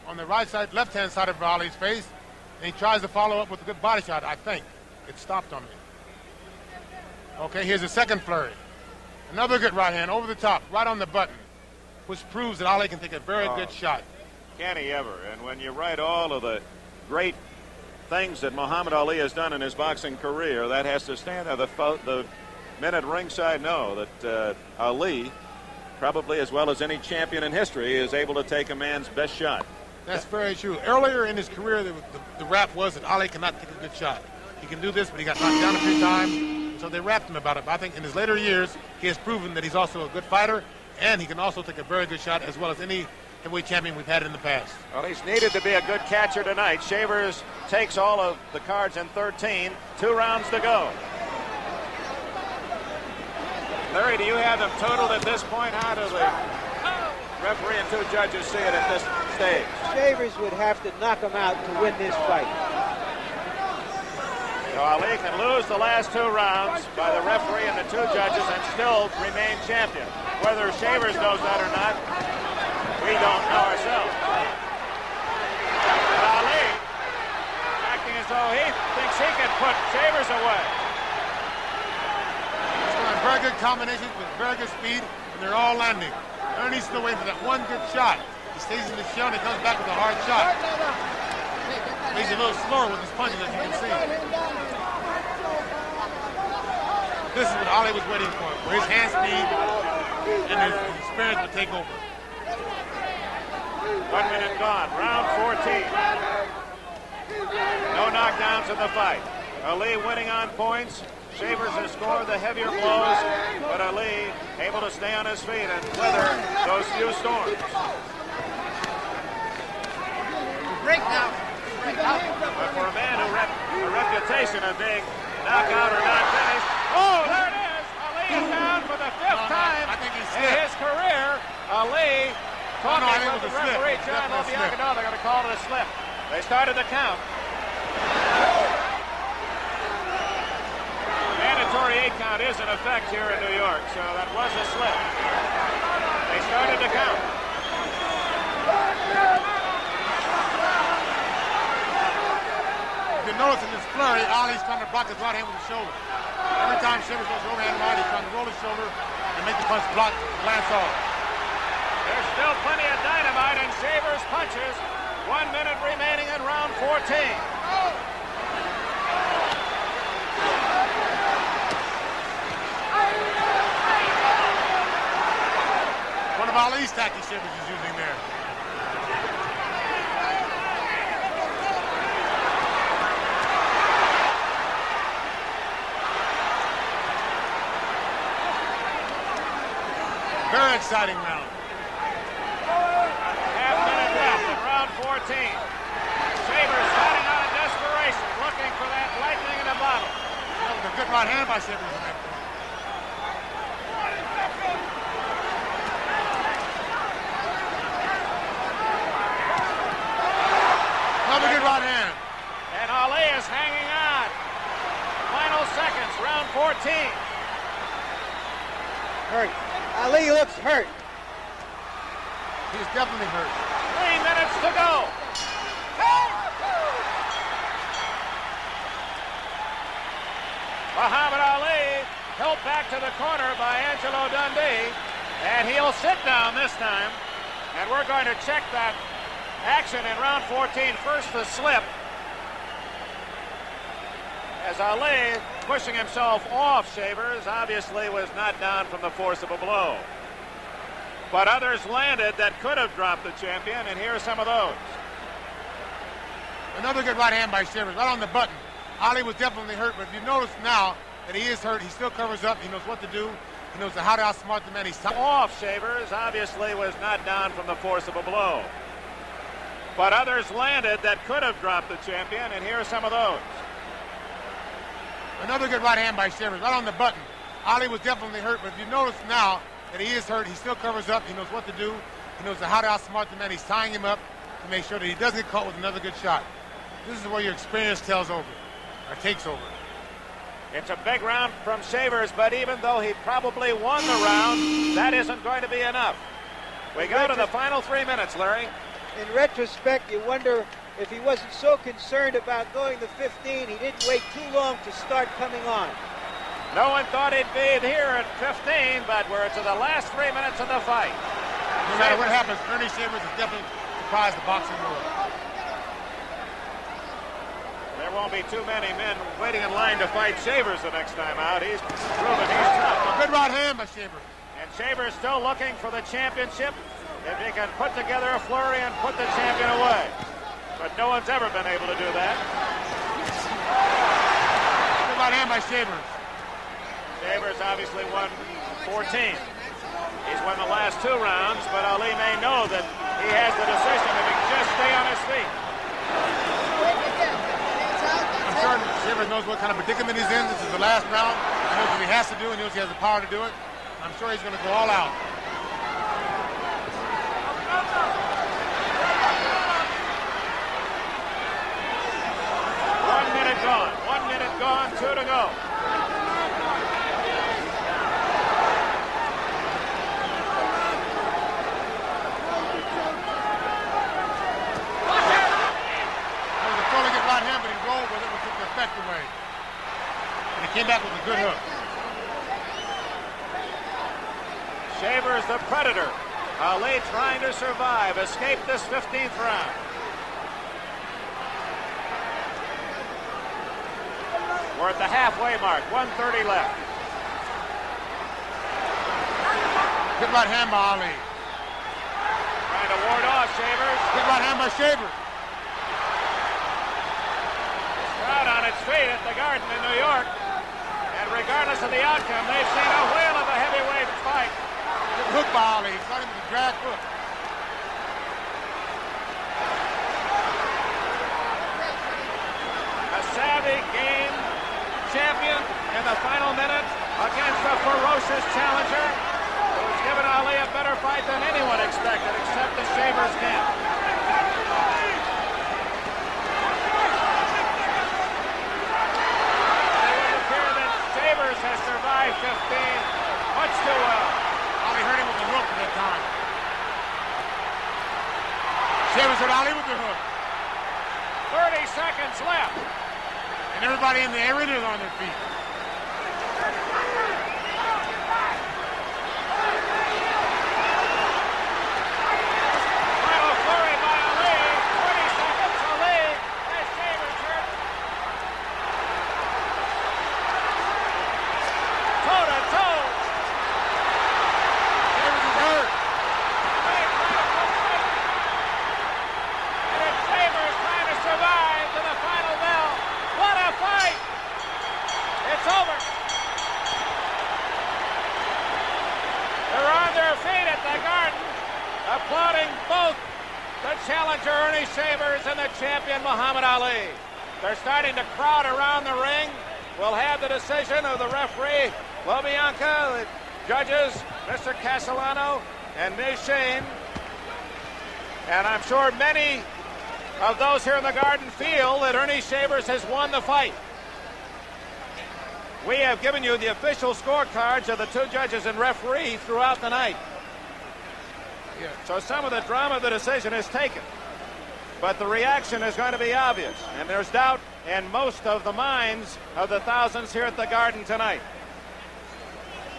on the right side, left-hand side of Ali's face, and he tries to follow up with a good body shot, I think. It stopped on me. Okay, here's the second flurry. Another good right hand over the top, right on the button, which proves that Ali can take a very good shot. Can he ever? And when you write all of the great things that Muhammad Ali has done in his boxing career, that has to stand there. The men at ringside know that Ali, probably as well as any champion in history, is able to take a man's best shot. That's very true. Earlier in his career, the rap was that Ali cannot take a good shot. He can do this, but he got knocked down a few times, so they rapped him about it. But I think in his later years, he has proven that he's also a good fighter, and he can also take a very good shot as well as any heavyweight champion we've had in the past. Well, he's needed to be a good catcher tonight. Shavers takes all of the cards in 13. 2 rounds to go. Larry, do you have them totaled at this point? How do the referee and 2 judges see it at this stage? Shavers would have to knock him out to win this fight. So Ali can lose the last 2 rounds by the referee and the 2 judges and still remain champion. Whether Shavers knows that or not, we don't know ourselves. But Ali, acting as though he thinks he can put Shavers away. Very good combinations with very good speed, and they're all landing. Earnie's still waiting for that one good shot. He stays in the shell and he comes back with a hard shot. He's a little slower with his punches, as you can see. This is what Ali was waiting for his hand speed and his experience would take over. 1 minute gone. Round 14. No knockdowns in the fight. Ali winning on points. Shavers has scored the heavier blows, but Ali able to stay on his feet and weather those few storms. Break now. Break out. But for a man who a reputation of being knockout or not finished, oh, there it is! Ali is down for the 5th time in his career. Ali talking with the referee, John Lobianco. No, they're going to call it a slip. They started the count. Mandatory 8 count is in effect here in New York, so that was a slip. They started the count. If you're notice in this flurry, Ali's trying to block his right hand with his shoulder. Every time Shavers goes overhand right, he's trying to roll his shoulder and make the punch block, glance off. There's still plenty of dynamite in Shavers' punches. 1 minute remaining in round 14. One of Ali's tactics Shavers is using there. Very exciting round. Half minute left in round 14. Shavers fighting out of desperation, looking for that lightning in a bottle. That was a good right hand by Shavers in that point. Another good right hand. And Ali is hanging on. Final seconds, round 14. Hurt. Ali looks hurt. He's definitely hurt. 3 minutes to go. Muhammad Ali helped back to the corner by Angelo Dundee, and he'll sit down this time. And we're going to check that action in round 14. First, the slip. As Ali, pushing himself off Shavers, obviously was not down from the force of a blow. But others landed that could have dropped the champion, and here are some of those. Another good right hand by Shavers, right on the button. Ali was definitely hurt, but if you notice now that he is hurt, he still covers up. He knows what to do. He knows how to outsmart the man. He's off Shavers, obviously was not down from the force of a blow. But others landed that could have dropped the champion, and here are some of those. Another good right hand by Shavers, right on the button. Ali was definitely hurt, but if you notice now that he is hurt, he still covers up. He knows what to do. He knows how to outsmart the man. He's tying him up to make sure that he doesn't get caught with another good shot. This is where your experience tells over, or takes over. It's a big round from Shavers, but even though he probably won the round, that isn't going to be enough. We go to the final 3 minutes, Larry. In retrospect, you wonder if he wasn't so concerned about going to 15, he didn't wait too long to start coming on. No one thought he'd be here at 15, but we're to the last 3 minutes of the fight. No matter what happens, Earnie Shavers has definitely surprised the boxing world. There won't be too many men waiting in line to fight Shavers the next time out. He's proven he's tough. A good right hand by Shavers. And Shavers still looking for the championship. If he can put together a flurry and put the champion away. But no one's ever been able to do that. Good right hand by Shavers. Shavers obviously won 14. He's won the last 2 rounds, but Ali may know that he has the decision if he can just stay on his feet. I'm sure Shavers knows what kind of predicament he's in. This is the last round. He knows what he has to do, and he knows he has the power to do it. I'm sure he's going to go all out. Gone. 1 minute gone, 2 to go. That was a fairly good right hand, but he rolled with it, which took the effect away. And he came back with a good hook. Shavers the Predator. Ali trying to survive, escape this 15th round. We're at the halfway mark, 1:30 left. Good right hand by Ali. Trying to ward off Shavers. Good right hand by Shavers. Crowd on its feet at the Garden in New York. And regardless of the outcome, they've seen a whale of a heavyweight fight. Good hook by Ali. He's got him with the drag hook. A savvy game champion in the final minute against a ferocious challenger who's given Ali a better fight than anyone expected except the Shavers camp. It would appear that Shavers has survived 15 much too well. Ali hurt him with the hook at that time. Shavers hit Ali with the hook. 30 seconds left. And everybody in the arena is on their feet. Final flurry by Ali. 20 seconds. Ali has Shavers hurt. Toe to toe. Shavers is hurt. And it's Shavers trying to survive to the final bell. What a fight! It's over. They're on their feet at the Garden, applauding both the challenger Ernie Shavers and the champion Muhammad Ali. They're starting to crowd around the ring. We'll have the decision of the referee, LaBianca, the judges, Mr. Castellano, and Ms. Shane. And I'm sure many of those here in the Garden feel that Ernie Shavers has won the fight. We have given you the official scorecards of the two judges and referee throughout the night. Yeah. So some of the drama of the decision is taken. But the reaction is going to be obvious. And there's doubt in most of the minds of the thousands here at the Garden tonight.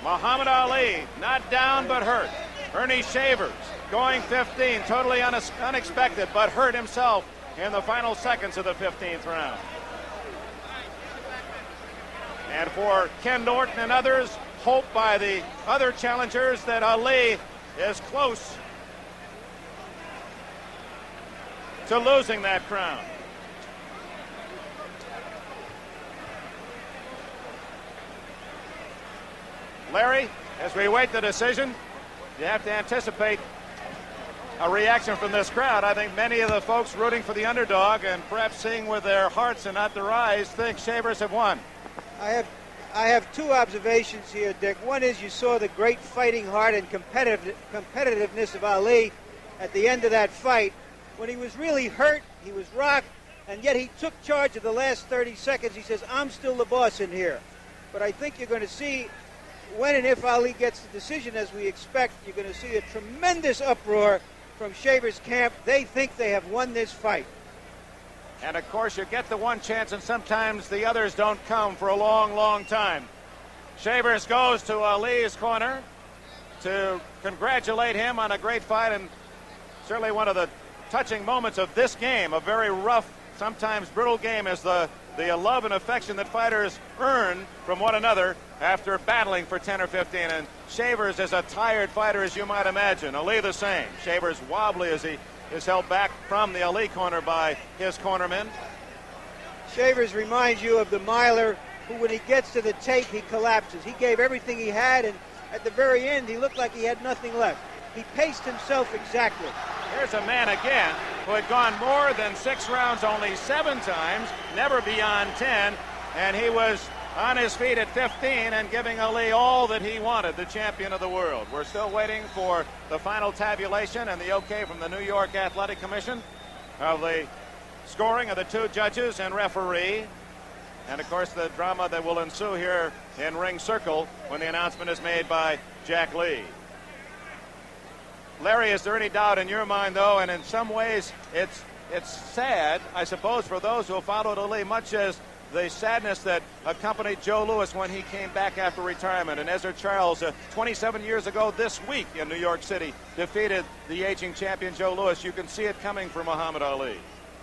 Muhammad Ali, not down but hurt. Ernie Shavers going 15, totally unexpected, but hurt himself in the final seconds of the 15th round. And for Ken Norton and others, hope by the other challengers that Ali is close to losing that crown. Larry, as we wait the decision, you have to anticipate a reaction from this crowd. I think many of the folks rooting for the underdog and perhaps seeing with their hearts and not their eyes think Shavers have won. I have two observations here, Dick. One is you saw the great fighting heart and competitiveness of Ali at the end of that fight. When he was really hurt, he was rocked, and yet he took charge of the last 30 seconds. He says, I'm still the boss in here. But I think you're going to see, when and if Ali gets the decision as we expect, you're going to see a tremendous uproar from Shavers' camp. They think they have won this fight. And of course, you get the one chance, and sometimes the others don't come for a long, long time. Shavers goes to Ali's corner to congratulate him on a great fight, and certainly one of the touching moments of this game, a very rough, sometimes brutal game, is the love and affection that fighters earn from one another after battling for 10 or 15. And Shavers is a tired fighter, as you might imagine. Ali the same. Shavers wobbly as he is held back from the Ali corner by his cornermen. Shavers reminds you of the miler who, when he gets to the tape, he collapses. He gave everything he had, and at the very end, he looked like he had nothing left. He paced himself exactly. Here's a man again who had gone more than 6 rounds only 7 times, never beyond 10, and he was on his feet at 15 and giving Ali all that he wanted, the champion of the world. We're still waiting for the final tabulation and the okay from the New York Athletic Commission of the scoring of the two judges and referee. And of course the drama that will ensue here in Ring Circle when the announcement is made by Jack Lee. Larry, is there any doubt in your mind, though, and in some ways it's sad, I suppose, for those who have followed Ali, much as the sadness that accompanied Joe Louis when he came back after retirement, and Ezra Charles 27 years ago this week in New York City defeated the aging champion Joe Louis. You can see it coming for Muhammad Ali.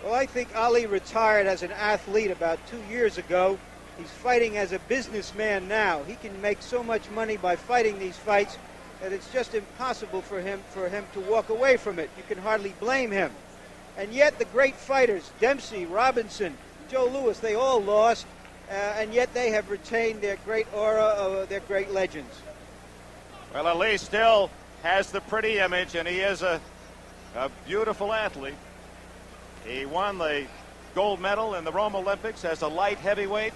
Well, I think Ali retired as an athlete about 2 years ago. He's fighting as a businessman now. He can make so much money by fighting these fights that it's just impossible for him to walk away from it. You can hardly blame him. And yet the great fighters, Dempsey, Robinson, Joe Louis, they all lost, and yet they have retained their great aura of their great legends. Well, Ali still has the pretty image, and he is a beautiful athlete. He won the gold medal in the Rome Olympics as a light heavyweight,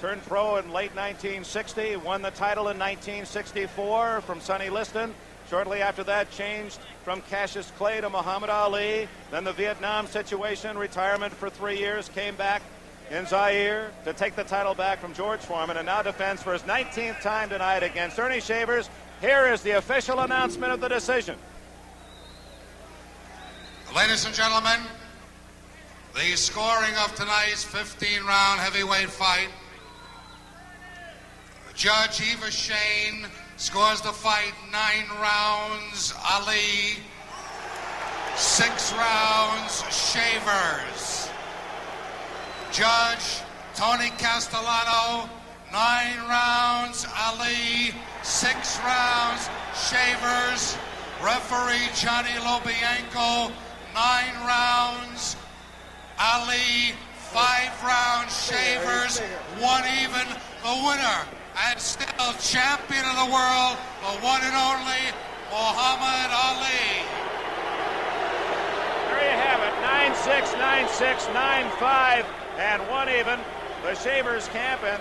turned pro in late 1960, won the title in 1964 from Sonny Liston. Shortly after that, changed from Cassius Clay to Muhammad Ali. Then the Vietnam situation, retirement for 3 years, came back in Zaire to take the title back from George Foreman, and now defends for his 19th time tonight against Ernie Shavers. Here is the official announcement of the decision. Ladies and gentlemen, The scoring of tonight's 15-round heavyweight fight. Judge Eva Shane scores the fight 9 rounds. Ali, 6 rounds. Shavers. Judge Tony Castellano, 9 rounds. Ali, 6 rounds. Shavers. Referee Johnny Lobianco, 9 rounds. Ali, 5 rounds. Shavers, 1 even. The winner, and still champion of the world, the one and only Muhammad Ali. There you have it, 9-6, 9-6, 9-5, and 1 even. The Shavers camp and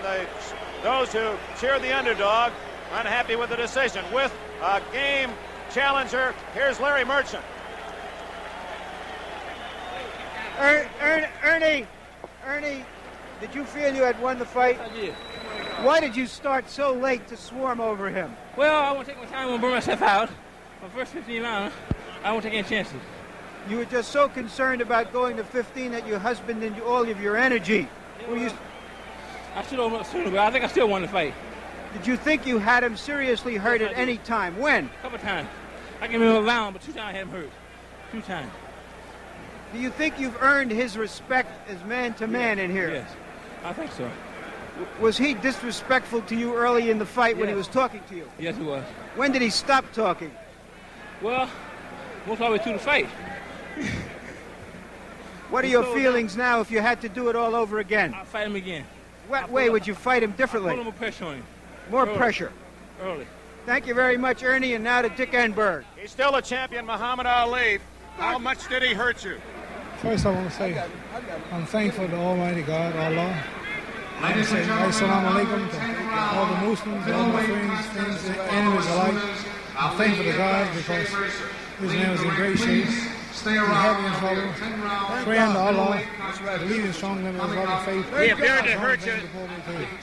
those who cheer the underdog unhappy with the decision. With a game challenger, here's Larry Merchant. Ernie, did you feel you had won the fight? I did. Why did you start so late to swarm over him? Well, I want to take my time and burn myself out. My first 15 rounds, I won't take any chances. You were just so concerned about going to 15 that you husbanded all of your energy. I should have sooner, but I think I still won the fight. Did you think you had him seriously hurt at any time? When? A couple times. I can remember a round, but 2 times I had him hurt. 2 times. Do you think you've earned his respect as man-to-man in here? Yes, I think so. Was he disrespectful to you early in the fight when he was talking to you? Yes, he was. When did he stop talking? Well, most all the way through the fight. What are your feelings now if you had to do it all over again? I'll fight him again. What way would you fight him differently? Put more pressure on him. More pressure. Early. Thank you very much, Ernie, and now to Dick Enberg. He's still a champion, Muhammad Ali. How much did he hurt you? First, I want to say I'm thankful to Almighty God, Allah. I want to say Assalamu alaikum to all the Muslims, all my friends, enemies alike. I'm thankful to God because this man was in great shape. He's happy and trouble. Praying to Allah, believing strongly in his love and faith. He appeared to hurt you.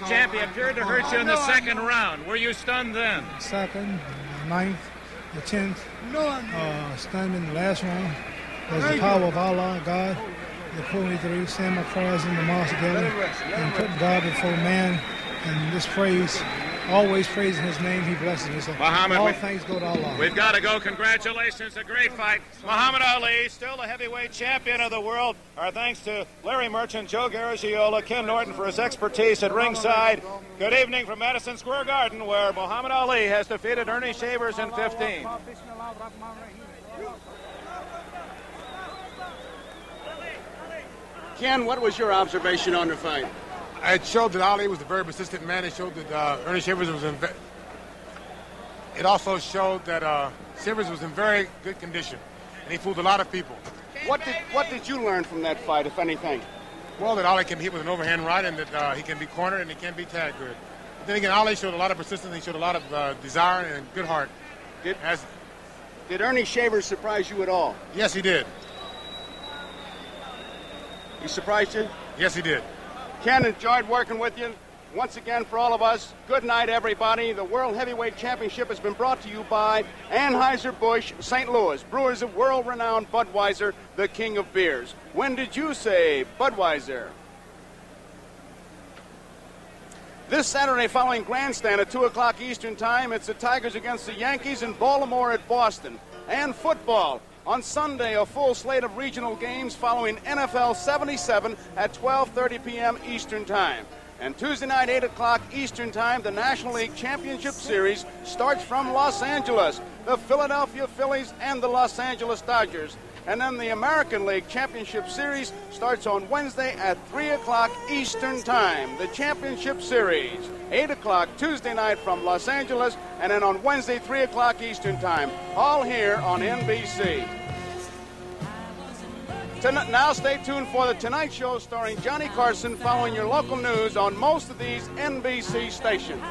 Champion appeared to hurt you in the second round. Were you stunned then? Second, the 9th, the 10th, stunned in the last round. Was the power of Allah, God, that pulled me through, saying my prayers in the mosque together, and putting God before man, and this praise, always praising his name, he blesses me. So Muhammad, all thanks go to Allah. We've got to go. Congratulations, a great fight. Muhammad Ali, still the heavyweight champion of the world. Our thanks to Larry Merchant, Joe Garagiola, Ken Norton for his expertise at ringside. Good evening from Madison Square Garden, where Muhammad Ali has defeated Earnie Shavers in 15. Ken, what was your observation on the fight? It showed that Ali was a very persistent man. It showed that Earnie Shavers was in. It also showed that Shavers was in very good condition, and he fooled a lot of people. What did you learn from that fight, if anything? Well, that Ali can hit with an overhand right, and that he can be cornered and he can be tagged good. But then again, Ali showed a lot of persistence. He showed a lot of desire and good heart. Did Earnie Shavers surprise you at all? Yes, he did. He surprised you? Yes, he did. Ken, enjoyed working with you. Once again, for all of us, good night, everybody. The World Heavyweight Championship has been brought to you by Anheuser-Busch, St. Louis, brewers of world-renowned Budweiser, the king of beers. When did you say Budweiser? This Saturday following Grandstand at 2 o'clock Eastern Time, it's the Tigers against the Yankees in Baltimore at Boston. And football. On Sunday, a full slate of regional games following NFL 77 at 12:30 p.m. Eastern Time. And Tuesday night, 8 o'clock Eastern Time, the National League Championship Series starts from Los Angeles. The Philadelphia Phillies and the Los Angeles Dodgers. And then the American League Championship Series starts on Wednesday at 3 o'clock Eastern Time. The Championship Series, 8 o'clock Tuesday night from Los Angeles, and then on Wednesday, 3 o'clock Eastern Time, all here on NBC. Now stay tuned for The Tonight Show starring Johnny Carson following your local news on most of these NBC stations.